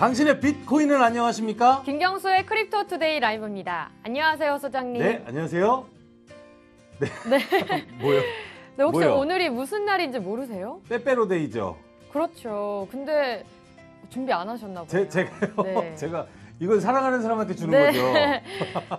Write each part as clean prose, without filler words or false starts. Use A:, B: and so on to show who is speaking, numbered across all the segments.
A: 당신의 비트코인은 안녕하십니까?
B: 김경수의 크립토 투데이 라이브입니다. 안녕하세요, 소장님.
A: 네, 안녕하세요. 네. 뭐요?
B: 네, 혹시
A: 뭐요?
B: 오늘이 무슨 날인지 모르세요?
A: 빼빼로데이죠.
B: 그렇죠. 근데 준비 안 하셨나 보네요.
A: 제가요?
B: 네.
A: 제가 이건 사랑하는 사람한테 주는
B: 네.
A: 거죠.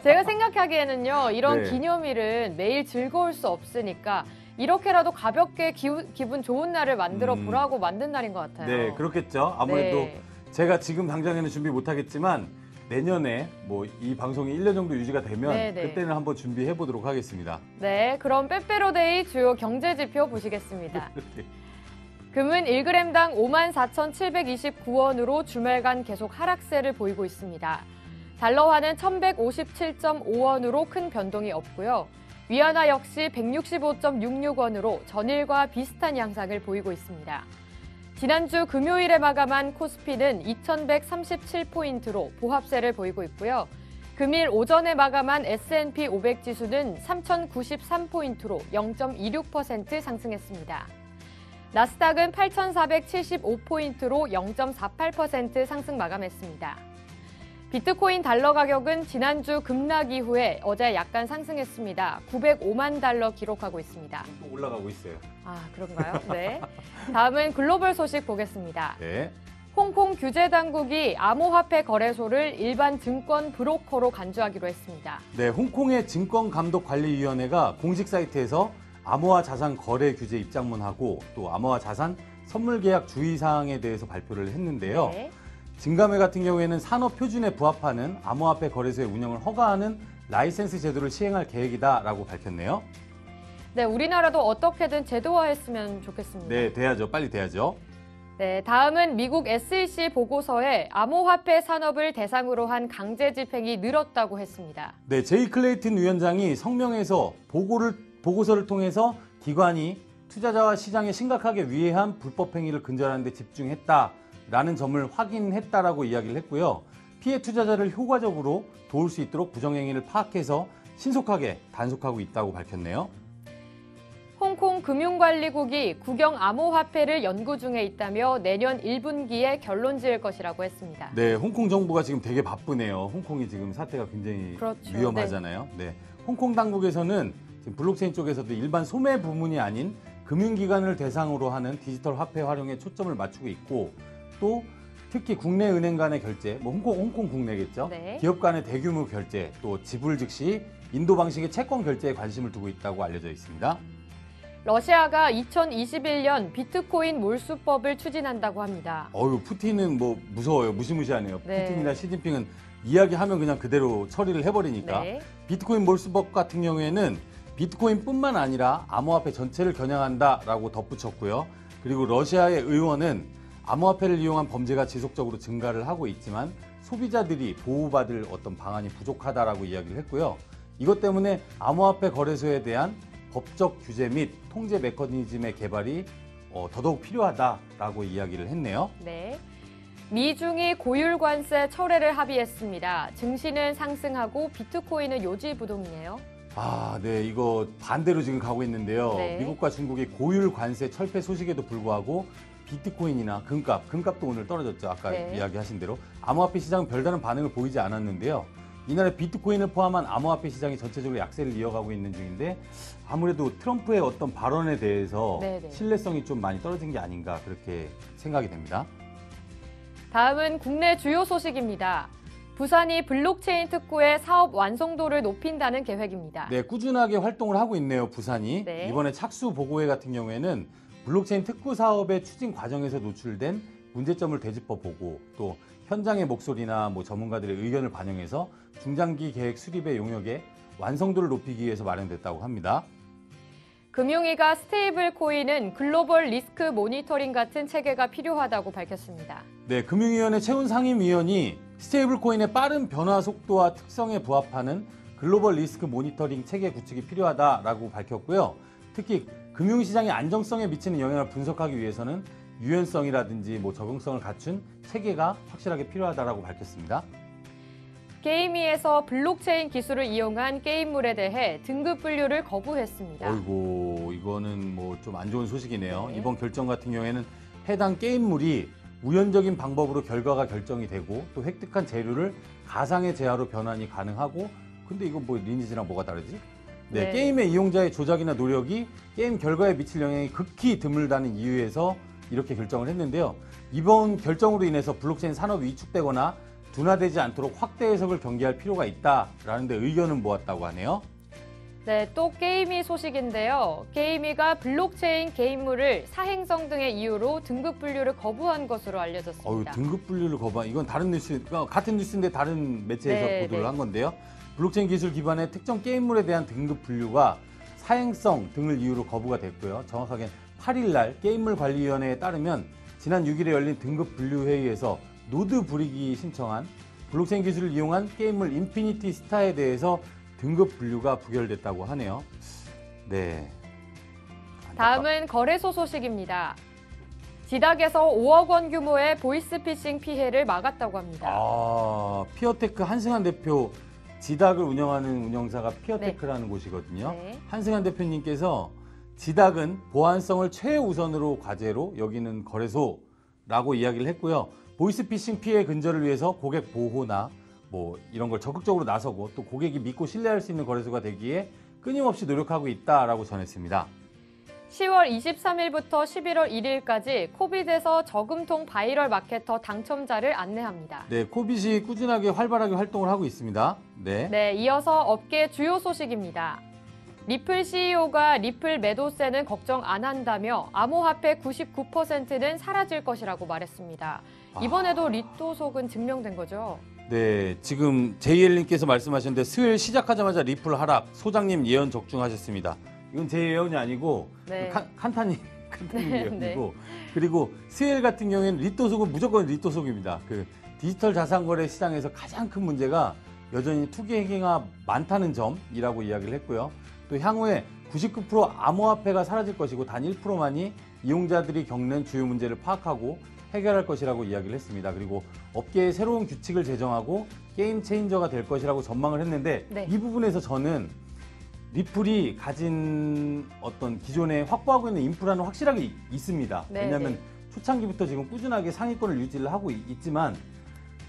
B: 제가 생각하기에는요, 이런
A: 네.
B: 기념일은 매일 즐거울 수 없으니까 이렇게라도 가볍게 기분 좋은 날을 만들어 보라고 만든 날인 것 같아요.
A: 네, 그렇겠죠. 아무래도
B: 네.
A: 제가 지금 당장에는 준비 못하겠지만 내년에 뭐 이 방송이 1년 정도 유지가 되면
B: 네, 네.
A: 그때는 한번 준비해 보도록 하겠습니다.
B: 네, 그럼 빼빼로데이 주요 경제지표 보시겠습니다. 금은 1g당 54,729원으로 주말간 계속 하락세를 보이고 있습니다. 달러화는 1,157.5원으로 큰 변동이 없고요. 위안화 역시 165.66원으로 전일과 비슷한 양상을 보이고 있습니다. 지난주 금요일에 마감한 코스피는 2,137포인트로 보합세를 보이고 있고요. 금일 오전에 마감한 S&P 500 지수는 3,093포인트로 0.26% 상승했습니다. 나스닥은 8,475포인트로 0.48% 상승 마감했습니다. 비트코인 달러 가격은 지난주 급락 이후에 어제 약간 상승했습니다. 905만 달러 기록하고 있습니다.
A: 또 올라가고 있어요.
B: 아, 그런가요? 네. 다음은 글로벌 소식 보겠습니다.
A: 네.
B: 홍콩 규제 당국이 암호화폐 거래소를 일반 증권 브로커로 간주하기로 했습니다.
A: 네, 홍콩의 증권감독관리위원회가 공식 사이트에서 암호화 자산 거래 규제 입장문하고 또 암호화 자산 선물 계약 주의사항에 대해서 발표를 했는데요.
B: 네.
A: 증감회 같은 경우에는 산업 표준에 부합하는 암호화폐 거래소의 운영을 허가하는 라이센스 제도를 시행할 계획이다라고 밝혔네요.
B: 네, 우리나라도 어떻게든 제도화했으면 좋겠습니다.
A: 네, 돼야죠. 빨리 돼야죠.
B: 네, 다음은 미국 SEC 보고서에 암호화폐 산업을 대상으로 한 강제 집행이 늘었다고 했습니다.
A: 네, 제이 클레이튼 위원장이 성명에서 보고서를 통해서 기관이 투자자와 시장에 심각하게 위해한 불법 행위를 근절하는 데 집중했다라는 점을 확인했다라고 이야기를 했고요. 피해 투자자를 효과적으로 도울 수 있도록 부정행위를 파악해서 신속하게 단속하고 있다고 밝혔네요.
B: 홍콩 금융관리국이 국영 암호화폐를 연구 중에 있다며 내년 1분기에 결론 지을 것이라고 했습니다.
A: 네, 홍콩 정부가 지금 되게 바쁘네요. 홍콩이 지금 사태가 굉장히
B: 그렇죠.
A: 위험하잖아요. 네. 홍콩 당국에서는 지금 블록체인 쪽에서도 일반 소매 부문이 아닌 금융기관을 대상으로 하는 디지털 화폐 활용에 초점을 맞추고 있고 또 특히 국내 은행 간의 결제, 뭐 홍콩 국내겠죠.
B: 네.
A: 기업 간의 대규모 결제, 또 지불 즉시 인도 방식의 채권 결제에 관심을 두고 있다고 알려져 있습니다.
B: 러시아가 2021년 비트코인 몰수법을 추진한다고 합니다.
A: 푸틴은 뭐 무서워요. 무시무시하네요.
B: 네.
A: 푸틴이나 시진핑은 이야기하면 그냥 그대로 처리를 해버리니까.
B: 네.
A: 비트코인 몰수법 같은 경우에는 비트코인뿐만 아니라 암호화폐 전체를 겨냥한다라고 덧붙였고요. 그리고 러시아의 의원은 암호화폐를 이용한 범죄가 지속적으로 증가를 하고 있지만 소비자들이 보호받을 어떤 방안이 부족하다라고 이야기를 했고요. 이것 때문에 암호화폐 거래소에 대한 법적 규제 및 통제 메커니즘의 개발이 더더욱 필요하다라고 이야기를 했네요.
B: 네. 미중이 고율 관세 철회를 합의했습니다. 증시는 상승하고 비트코인은 요지부동이네요.
A: 네, 이거 반대로 지금 가고 있는데요.
B: 네.
A: 미국과 중국의 고율 관세 철폐 소식에도 불구하고 비트코인이나 금값도 오늘 떨어졌죠. 아까
B: 네.
A: 이야기하신 대로. 암호화폐 시장은 별다른 반응을 보이지 않았는데요. 이날에 비트코인을 포함한 암호화폐 시장이 전체적으로 약세를 이어가고 있는 중인데 아무래도 트럼프의 어떤 발언에 대해서
B: 네네.
A: 신뢰성이 좀 많이 떨어진 게 아닌가 그렇게 생각이 됩니다.
B: 다음은 국내 주요 소식입니다. 부산이 블록체인 특구의 사업 완성도를 높인다는 계획입니다.
A: 네, 꾸준하게 활동을 하고 있네요, 부산이.
B: 네.
A: 이번에 착수 보고회 같은 경우에는 블록체인 특구 사업의 추진 과정에서 노출된 문제점을 되짚어 보고 또 현장의 목소리나 뭐 전문가들의 의견을 반영해서 중장기 계획 수립의 용역에 완성도를 높이기 위해서 마련됐다고 합니다.
B: 금융위가 스테이블 코인은 글로벌 리스크 모니터링 같은 체계가 필요하다고 밝혔습니다.
A: 네, 금융위원회 채운 상임위원이 스테이블 코인의 빠른 변화 속도와 특성에 부합하는 글로벌 리스크 모니터링 체계 구축이 필요하다라고 밝혔고요. 특히 금융시장의 안정성에 미치는 영향을 분석하기 위해서는 유연성이라든지 뭐 적응성을 갖춘 체계가 확실하게 필요하다라고 밝혔습니다.
B: 게임위에서 블록체인 기술을 이용한 게임물에 대해 등급 분류를 거부했습니다.
A: 어이고, 이거는 뭐 좀 안 좋은 소식이네요.
B: 네.
A: 이번 결정 같은 경우에는 해당 게임물이 우연적인 방법으로 결과가 결정이 되고 또 획득한 재료를 가상의 재화로 변환이 가능하고 근데 이거 뭐 리니지랑 뭐가 다르지? 네,
B: 네.
A: 게임의 이용자의 조작이나 노력이 게임 결과에 미칠 영향이 극히 드물다는 이유에서 이렇게 결정을 했는데요. 이번 결정으로 인해서 블록체인 산업이 위축되거나 둔화되지 않도록 확대 해석을 경계할 필요가 있다라는 데 의견을 모았다고 하네요.
B: 네, 또 게이미 소식인데요. 게이미가 블록체인 게임물을 사행성 등의 이유로 등급 분류를 거부한 것으로 알려졌습니다.
A: 등급 분류를 거부한 이건 다른 뉴스, 같은 뉴스인데 다른 매체에서
B: 네,
A: 보도를
B: 네.
A: 한 건데요. 블록체인 기술 기반의 특정 게임물에 대한 등급 분류가 사행성 등을 이유로 거부가 됐고요. 정확하게 8일 날 게임물관리위원회에 따르면 지난 6일에 열린 등급 분류 회의에서 노드 브릭이 신청한 블록체인 기술을 이용한 게임물 인피니티 스타에 대해서 등급 분류가 부결됐다고 하네요. 네.
B: 다음은 거래소 소식입니다. 지닥에서 5억 원 규모의 보이스피싱 피해를 막았다고 합니다.
A: 피어테크 한승환 대표 지닥을 운영하는 운영사가 피어테크라는 곳이거든요.
B: 네.
A: 한승환 대표님께서 지닥은 보안성을 최우선으로 과제로 여기는 거래소라고 이야기를 했고요. 보이스피싱 피해 근절을 위해서 고객 보호나 뭐 이런 걸 적극적으로 나서고 또 고객이 믿고 신뢰할 수 있는 거래소가 되기에 끊임없이 노력하고 있다라고 전했습니다.
B: 10월 23일부터 11월 1일까지 코빗에서 저금통 바이럴 마케터 당첨자를 안내합니다.
A: 네, 코빗이 꾸준하게 활발하게 활동을 하고 있습니다. 네.
B: 네, 이어서 업계 주요 소식입니다. 리플 CEO가 리플 매도세는 걱정 안 한다며 암호화폐 99%는 사라질 것이라고 말했습니다. 이번에도 리또 속은 증명된 거죠?
A: 네, 지금 JL님께서 말씀하셨는데 수요일 시작하자마자 리플 하락, 소장님 예언 적중하셨습니다. 이건 제 예언이 아니고
B: 네.
A: 칸타님 예언이고
B: 네.
A: 그리고 수요일 같은 경우에는 리또속은 무조건 리또속입니다. 그 디지털 자산거래 시장에서 가장 큰 문제가 여전히 투기 행위가 많다는 점이라고 이야기를 했고요. 또 향후에 99% 암호화폐가 사라질 것이고 단 1%만이 이용자들이 겪는 주요 문제를 파악하고 해결할 것이라고 이야기를 했습니다. 그리고 업계에 새로운 규칙을 제정하고 게임 체인저가 될 것이라고 전망을 했는데
B: 네.
A: 이 부분에서 저는 리플이 가진 어떤 기존에 확보하고 있는 인프라는 확실하게 있습니다.
B: 네,
A: 왜냐하면
B: 네.
A: 초창기부터 지금 꾸준하게 상위권을 유지를 하고 있지만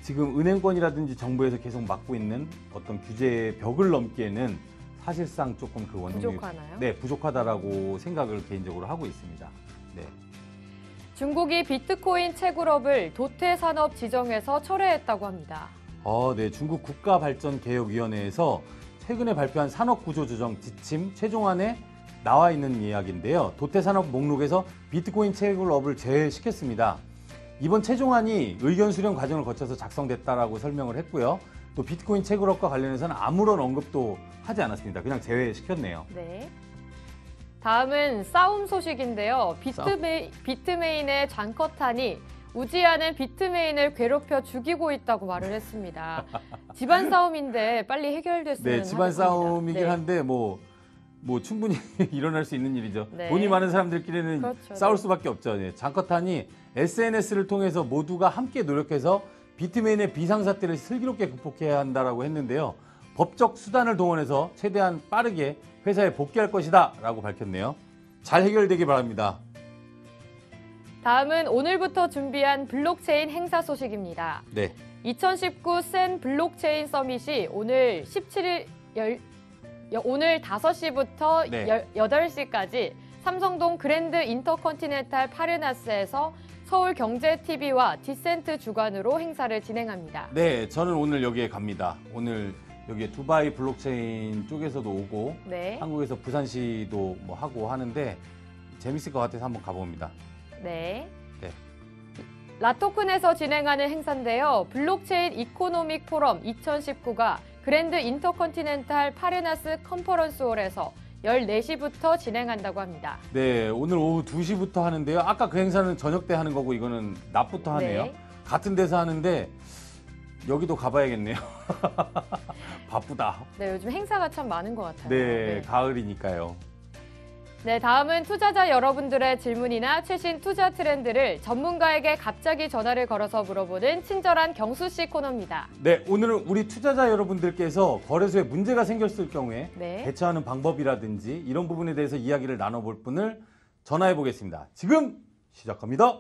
A: 지금 은행권이라든지 정부에서 계속 막고 있는 어떤 규제의 벽을 넘기에는 사실상 조금 그 원동력이
B: 부족하나요?
A: 네, 부족하다라고 생각을 개인적으로 하고 있습니다. 네.
B: 중국이 비트코인 채굴업을 도태 산업 지정해서 철회했다고 합니다.
A: 네, 중국 국가발전개혁위원회에서 최근에 발표한 산업구조조정 지침 최종안에 나와 있는 이야기인데요. 도태산업 목록에서 비트코인 채굴업을 제외시켰습니다. 이번 최종안이 의견 수렴 과정을 거쳐서 작성됐다라고 설명을 했고요. 또 비트코인 채굴업과 관련해서는 아무런 언급도 하지 않았습니다. 그냥 제외시켰네요.
B: 네. 다음은 싸움 소식인데요. 비트메인의 잔커탄이 우지아는 비트메인을 괴롭혀 죽이고 있다고 말을 했습니다. 집안 싸움인데 빨리 해결됐으면
A: 네, 집안
B: 하겠습니다.
A: 싸움이긴
B: 네.
A: 한데 뭐 충분히 일어날 수 있는 일이죠.
B: 네.
A: 돈이 많은 사람들끼리는
B: 그렇죠,
A: 싸울
B: 네.
A: 수밖에 없죠. 네, 장커탄이 SNS를 통해서 모두가 함께 노력해서 비트메인의 비상사태를 슬기롭게 극복해야 한다라고 했는데요. 법적 수단을 동원해서 최대한 빠르게 회사에 복귀할 것이다 라고 밝혔네요. 잘 해결되길 바랍니다.
B: 다음은 오늘부터 준비한 블록체인 행사 소식입니다.
A: 네.
B: 2019 센 블록체인 서밋이 오늘 17일 오늘 5시부터
A: 네.
B: 8시까지 삼성동 그랜드 인터컨티넨탈 파르나스에서 서울경제TV와 디센트 주관으로 행사를 진행합니다.
A: 네, 저는 오늘 여기에 갑니다. 오늘 여기에 두바이 블록체인 쪽에서도 오고
B: 네.
A: 한국에서 부산시도 뭐 하고 하는데 재밌을 것 같아서 한번 가봅니다.
B: 네.
A: 네.
B: 라토큰에서 진행하는 행사인데요. 블록체인 이코노믹 포럼 2019가 그랜드 인터컨티넨탈 파르나스 컨퍼런스홀에서 14시부터 진행한다고 합니다.
A: 네, 오늘 오후 2시부터 하는데요. 아까 그 행사는 저녁 때 하는 거고 이거는 낮부터 하네요.
B: 네.
A: 같은 데서 하는데 여기도 가봐야겠네요. 바쁘다.
B: 네, 요즘 행사가 참 많은 것 같아요.
A: 네, 가을이니까요.
B: 네, 다음은 투자자 여러분들의 질문이나 최신 투자 트렌드를 전문가에게 갑자기 전화를 걸어서 물어보는 친절한 경수 씨 코너입니다.
A: 네, 오늘은 우리 투자자 여러분들께서 거래소에 문제가 생겼을 경우에
B: 네.
A: 대처하는 방법이라든지 이런 부분에 대해서 이야기를 나눠볼 분을 전화해 보겠습니다. 지금 시작합니다.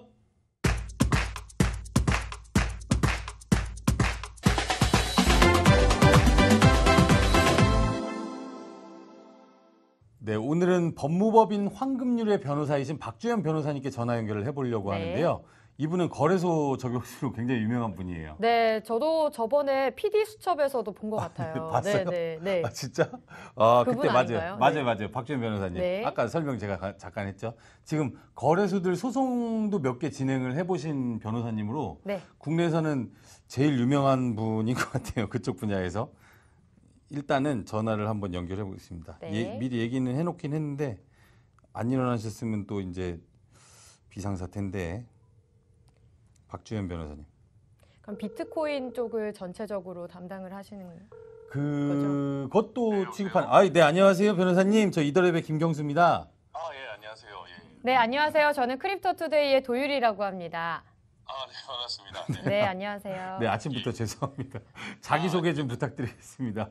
A: 네, 오늘은 법무법인 황금률의 변호사이신 박주현 변호사님께 전화 연결을 해보려고
B: 네.
A: 하는데요. 이분은 거래소 저격수로 굉장히 유명한 분이에요.
B: 네, 저도 저번에 PD 수첩에서도 본 것 같아요.
A: 봤어요?
B: 네, 네, 네.
A: 아, 진짜? 아,
B: 그분
A: 그때
B: 아닌가요?
A: 맞아요.
B: 네.
A: 맞아요. 박주현 변호사님.
B: 네.
A: 아까 설명 제가 잠깐 했죠. 지금 거래소들 소송도 몇 개 진행을 해보신 변호사님으로
B: 네.
A: 국내에서는 제일 유명한 분인 것 같아요. 그쪽 분야에서. 일단은 전화를 한번 연결해 보겠습니다.
B: 네.
A: 미리 얘기는 해놓긴 했는데 안 일어나셨으면 또 이제 비상사태인데. 박주현 변호사님.
B: 그럼 비트코인 쪽을 전체적으로 담당을 하시는
A: 그것도 취급한. 네, 안녕하세요 변호사님. 저 이더랩의 김경수입니다.
C: 예, 안녕하세요. 예.
B: 네, 안녕하세요. 저는 크립토투데이의 도유리라고 합니다.
C: 네, 반갑습니다.
B: 네, 안녕하세요.
A: 네, 아침부터 죄송합니다. 자기소개 좀 부탁드리겠습니다.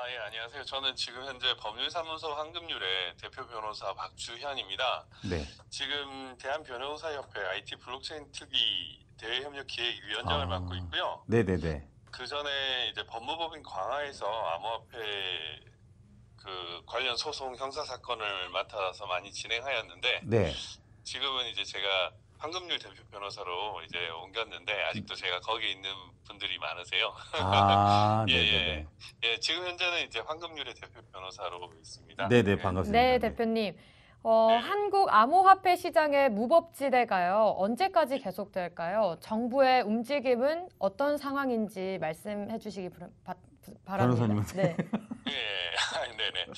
C: 예, 안녕하세요. 저는 지금 현재 법률사무소 황금률의 대표 변호사 박주현입니다.
A: 네.
C: 지금 대한변호사협회 IT 블록체인 특위 대외협력기획위원장을 맡고 있고요.
A: 네네네.
C: 그 전에 이제 법무법인 광화에서 암호화폐 그 관련 소송 형사 사건을 맡아서 많이 진행하였는데,
A: 네.
C: 지금은 이제 제가 황금률 대표 변호사로 이제 옮겼는데 아직도 제가 거기에 있는 분들이 많으세요.
A: 네네네.
C: 예, 지금 현재는 이제 황금률의 대표 변호사로 있습니다.
A: 네네, 반갑습니다.
B: 네, 대표님. 한국 암호화폐 시장의 무법지대가요. 언제까지 계속될까요? 정부의 움직임은 어떤 상황인지 말씀해 주시기 바랍니다.
A: 변호사님한테.
B: 네.
C: 예, 네네.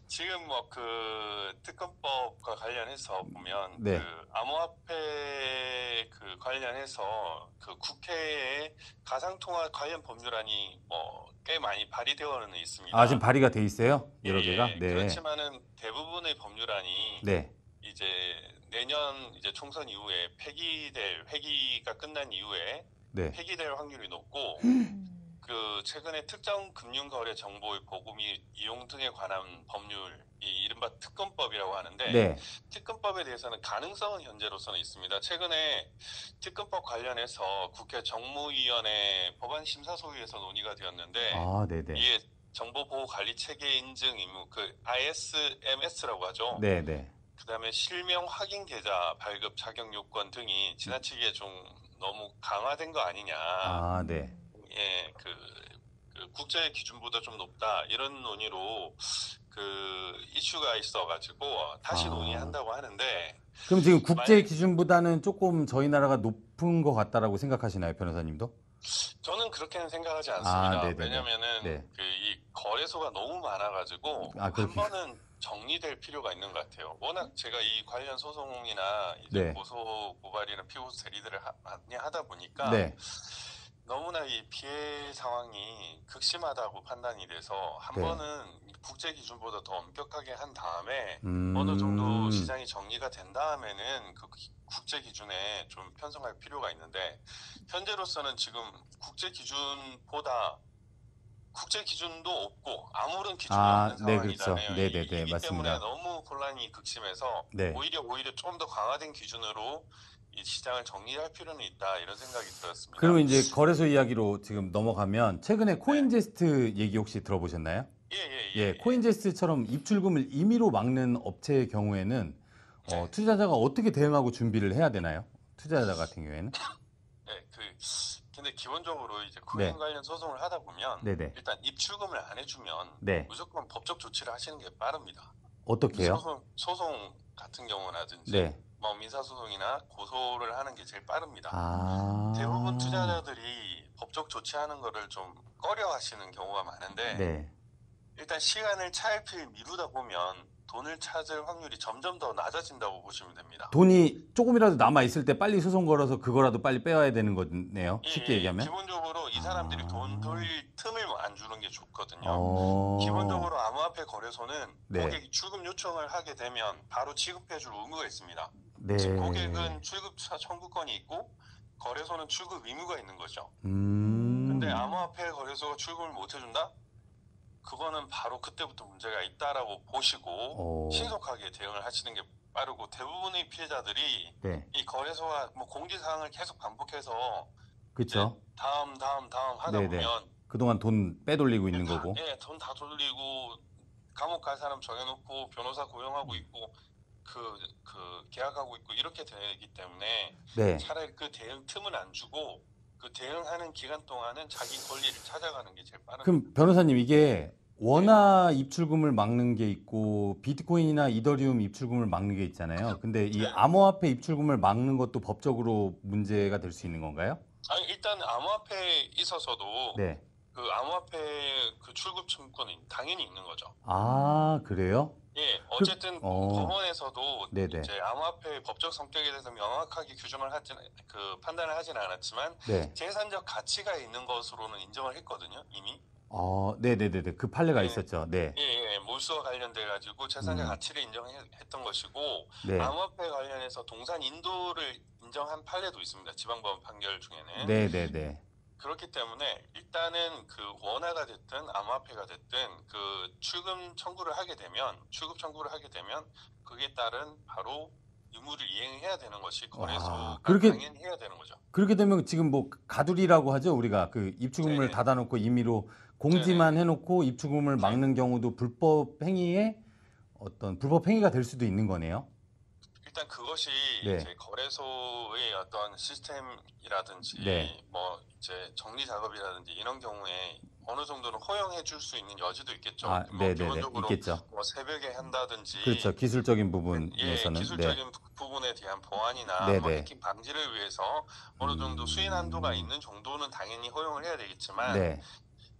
C: 지금 뭐 그 특검법과 관련해서 보면
A: 네.
C: 그 암호화폐 그 관련해서 그 국회에 가상통화 관련 법률안이 뭐 꽤 많이 발의되어는 있습니다.
A: 지금 발의가 돼 있어요? 여러 개가? 네.
C: 그렇지만은 대부분의 법률안이
A: 네.
C: 이제 내년 이제 총선 이후에 회기가 끝난 이후에
A: 네.
C: 폐기될 확률이 높고 그 최근에 특정 금융거래 정보의 보고 및 이용 등에 관한 법률, 이 이른바 특검법이라고 하는데
A: 네.
C: 특검법에 대해서는 가능성은 현재로서는 있습니다. 최근에 특검법 관련해서 국회 정무위원회 법안심사소위에서 논의가 되었는데
A: 네네.
C: 이게 정보보호관리체계 인증 의무, 그 ISMS라고 하죠.
A: 네네.
C: 그다음에 실명 확인 계좌 발급 자격 요건 등이 지나치게 좀 너무 강화된 거 아니냐.
A: 네.
C: 예, 그 국제 기준보다 좀 높다 이런 논의로 그 이슈가 있어가지고 다시 논의한다고 하는데.
A: 그럼 지금 국제 기준보다는 조금 저희 나라가 높은 것 같다라고 생각하시나요, 변호사님도?
C: 저는 그렇게는 생각하지 않습니다.
A: 네네네.
C: 왜냐면은
A: 네.
C: 이 거래소가 너무 많아가지고 한 번은 정리될 필요가 있는 것 같아요. 워낙 제가 이 관련 소송이나 이제
A: 네.
C: 고소 고발이나 피고소 대리들을 많이 하다 보니까
A: 네.
C: 너무나 이 피해 상황이 극심하다고 판단이 돼서 한
A: 네.
C: 번은 국제 기준보다 더 엄격하게 한 다음에 어느 정도 시장이 정리가 된 다음에는 그 국제 기준에 좀 편성할 필요가 있는데 현재로서는 지금 국제 기준보다 국제 기준도 없고 아무런 기준이 없는 상황이잖아요.
A: 그렇죠. 네네네,
C: 이기
A: 맞습니다.
C: 때문에 너무 혼란이 극심해서
A: 네.
C: 오히려 좀 더 강화된 기준으로 이 시장을 정리할 필요는 있다 이런 생각이 들었습니다.
A: 그러면 이제 거래소 이야기로 지금 넘어가면 최근에 코인제스트 얘기 혹시 들어보셨나요?
C: 예.
A: 코인제스트처럼 입출금을 임의로 막는 업체의 경우에는 투자자가 어떻게 대응하고 준비를 해야 되나요? 투자자 같은 경우에는?
C: 네, 근데 기본적으로 이제 코인 관련 소송을 하다 보면
A: 네네.
C: 일단 입출금을 안 해주면
A: 네.
C: 무조건 법적 조치를 하시는 게 빠릅니다.
A: 어떻게요?
C: 소송 같은 경우라든지
A: 네.
C: 뭐 민사소송이나 고소를 하는 게 제일 빠릅니다. 대부분 투자자들이 법적 조치하는 거를 좀 꺼려하시는 경우가 많은데
A: 네.
C: 일단 시간을 차일피일 미루다 보면 돈을 찾을 확률이 점점 더 낮아진다고 보시면 됩니다.
A: 돈이 조금이라도 남아 있을 때 빨리 소송 걸어서 그거라도 빨리 빼와야 되는 거네요. 쉽게 얘기하면.
C: 기본적으로 이 사람들이 돈 돌릴 틈을 안 주는 게 좋거든요. 기본적으로 암호화폐 거래소는
A: 네.
C: 고객이 출금 요청을 하게 되면 바로 지급해줄 의무가 있습니다.
A: 네.
C: 즉 고객은 출급 청구권이 있고 거래소는 출급 의무가 있는 거죠. 근데 암호화폐 거래소가 출금을 못 해준다? 그거는 바로 그때부터 문제가 있다라고 보시고 신속하게 대응을 하시는 게 빠르고 대부분의 피해자들이
A: 네.
C: 이 거래소가 뭐 공지사항을 계속 반복해서
A: 그렇죠.
C: 다음 하다
A: 네네.
C: 보면
A: 그동안 돈 빼돌리고 있는 거고.
C: 돈 다 돌리고 감옥 갈 사람 정해놓고 변호사 고용하고 있고 계약하고 있고 이렇게 되기 때문에
A: 네.
C: 차라리 그 대응 틈을 안 주고 그 대응하는 기간 동안은 자기 권리를 찾아가는 게 제일 빠른.
A: 그럼 변호사님 이게 원화 입출금을 막는 게 있고 비트코인이나 이더리움 입출금을 막는 게 있잖아요. 근데 이
C: 네.
A: 암호화폐 입출금을 막는 것도 법적으로 문제가 될 수 있는 건가요?
C: 아니 일단 암호화폐에 있어서도
A: 네.
C: 그 암호화폐 그 출금 청구권은 당연히 있는 거죠.
A: 아, 그래요?
C: 예, 어쨌든 법원에서도
A: 네네.
C: 이제 암호화폐의 법적 성격에 대해서 명확하게 판단을 하지는 않았지만
A: 네.
C: 재산적 가치가 있는 것으로는 인정을 했거든요, 이미.
A: 네네네네. 그 판례가
C: 네.
A: 있었죠. 네.
C: 예, 몰수와 관련돼 가지고 재산적 가치를 인정했던 것이고
A: 네.
C: 암호화폐 관련해서 동산 인도를 인정한 판례도 있습니다. 지방법원 판결 중에는.
A: 네네네.
C: 그렇기 때문에 일단은 그 원화가 됐든 암호화폐가 됐든 그 출금 청구를 하게 되면 그에 따른 바로 의무를 이행해야 되는 것이 거래소가 당연히 해야 되는 거죠.
A: 그렇게 되면 지금 뭐 가두리라고 하죠. 우리가 그 입출금을
C: 네네.
A: 닫아놓고 임의로 공지만 해놓고 입출금을 막는 경우도 불법 행위가 될 수도 있는 거네요.
C: 일단 그것이
A: 네.
C: 이제 거래소의 어떤 시스템이라든지
A: 네.
C: 뭐 이제 정리 작업이라든지 이런 경우에 어느 정도는 허용해 줄 수 있는 여지도 있겠죠.
A: 네네네.
C: 기본적으로
A: 있겠죠.
C: 뭐 새벽에 한다든지
A: 그렇죠. 기술적인 부분에서는.
C: 기술적인 부분에 대한 보완이나 뭐 해킹 방지를 위해서 어느 정도 수인 한도가 있는 정도는 당연히 허용을 해야 되겠지만
A: 네.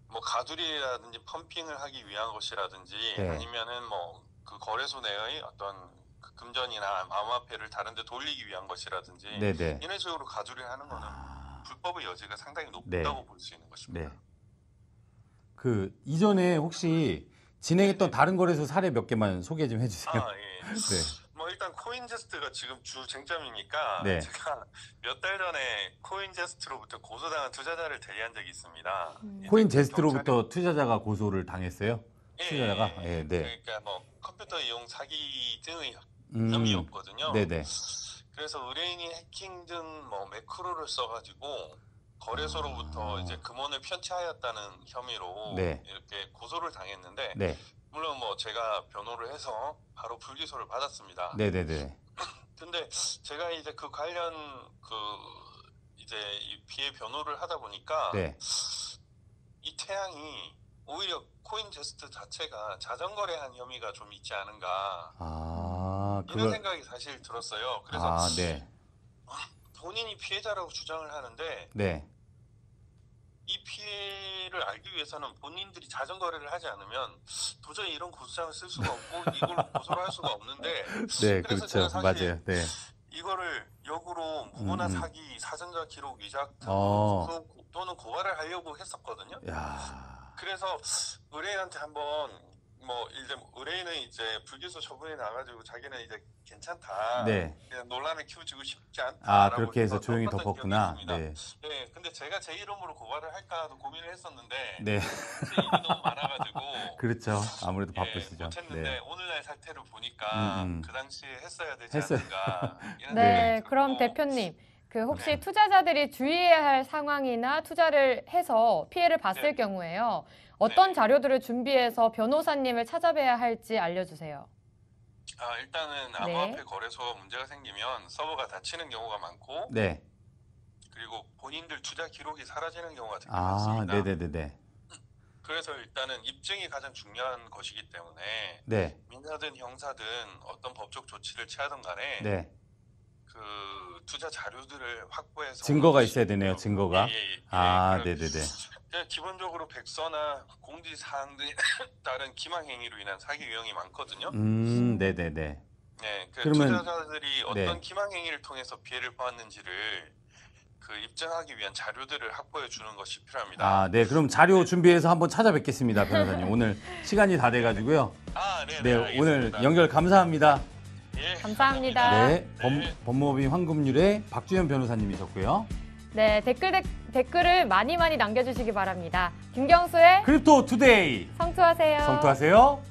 C: 뭐 가두리라든지 펌핑을 하기 위한 것이라든지
A: 네.
C: 아니면은 뭐 그 거래소 내의 어떤 그 금전이나 암호화폐를 다른 데 돌리기 위한 것이라든지
A: 네네.
C: 이런 식으로 가두리를 하는 거는 불법의 여지가 상당히 높다고
A: 네.
C: 볼 수 있는 것입니다.
A: 네. 그 이전에 혹시 진행했던 다른 거래소 사례 몇 개만 소개 좀 해주세요.
C: 예.
A: 네.
C: 뭐 일단 코인제스트가 지금 주 쟁점이니까
A: 네.
C: 제가 몇 달 전에 코인제스트로부터 고소당한 투자자를 대리한 적이 있습니다.
A: 코인제스트로부터 투자자가 고소를 당했어요? 투자자가?
C: 네. 그러니까 뭐 컴퓨터 이용 사기 등의 혐의였거든요.
A: 네네.
C: 그래서 의뢰인이 해킹 등 뭐 매크로를 써가지고 거래소로부터 이제 금원을 편취하였다는 혐의로
A: 네.
C: 이렇게 고소를 당했는데
A: 네.
C: 물론 뭐 제가 변호를 해서 바로 불기소를 받았습니다.
A: 네네네.
C: 근데 제가 이제 그 관련 이제 이 피해 변호를 하다 보니까
A: 네.
C: 이 태양이 오히려 코인제스트 자체가 자전거래한 혐의가 좀 있지 않은가 이런 생각이 사실 들었어요. 그래서
A: 네.
C: 본인이 피해자라고 주장을 하는데
A: 네.
C: 이 피해를 알기 위해서는 본인들이 자전거래를 하지 않으면 도저히 이런 고소장을 쓸 수가 없고 이걸로 고소를 할 수가 없는데
A: 네,
C: 그래서
A: 그렇죠.
C: 제가 사실
A: 맞아요. 네.
C: 이거를 역으로 무고나 사기, 사전자 기록 위작 또는 고발을 하려고 했었거든요.
A: 야.
C: 그래서 의뢰인한테 한번 뭐 이제 의뢰인은 이제 불기소 처분이 나가지고 자기는 이제 괜찮다.
A: 네.
C: 그냥 논란을 키우지고 싶지 않다.
A: 그렇게 해서 조용히 덮었구나.
C: 네. 네. 근데 제가 제 이름으로 고발을 할까도 고민을 했었는데
A: 네.
C: 일이 너무 많아가지고
A: 그렇죠. 아무래도 바쁘시죠.
C: 못했는데
A: 네.
C: 오늘날 사태를 보니까 그 당시에 했어야 되지 않을까. 이런
B: 네,
C: 생각이
B: 그럼
C: 들고.
B: 대표님. 그 혹시 투자자들이 주의해야 할 상황이나 투자를 해서 피해를 봤을 경우에요. 어떤 자료들을 준비해서 변호사님을 찾아뵈야 할지 알려주세요.
C: 일단은 암호화폐 거래소 문제가 생기면 서버가 닫히는 경우가 많고
A: 네.
C: 그리고 본인들 투자 기록이 사라지는 경우가 되게 많습니다.
A: 네네네.
C: 그래서 일단은 입증이 가장 중요한 것이기 때문에
A: 네.
C: 민사든 형사든 어떤 법적 조치를 취하든 간에
A: 네.
C: 그 투자 자료들을 확보해서
A: 증거가 있어야 되네요. 증거가. 네네네.
C: 기본적으로 백서나 공지 사항 등에 따른 기망 행위로 인한 사기 유형이 많거든요.
A: 네네네.
C: 네,
A: 그러면
C: 투자자들이 어떤 기망 행위를 통해서 피해를 보았는지를 입증하기 위한 자료들을 확보해 주는 것이 필요합니다.
A: 네. 그럼 자료 준비해서 한번 찾아뵙겠습니다, 변호사님. 오늘 시간이 다 돼가지고요. 네, 오늘 연결 감사합니다.
C: 예,
B: 감사합니다.
A: 네, 법무법인 황금률의 박주현 변호사님이셨고요.
B: 네, 댓글을 많이 남겨주시기 바랍니다. 김경수의
A: 크립토 투데이
B: 성투하세요.
A: 성투하세요.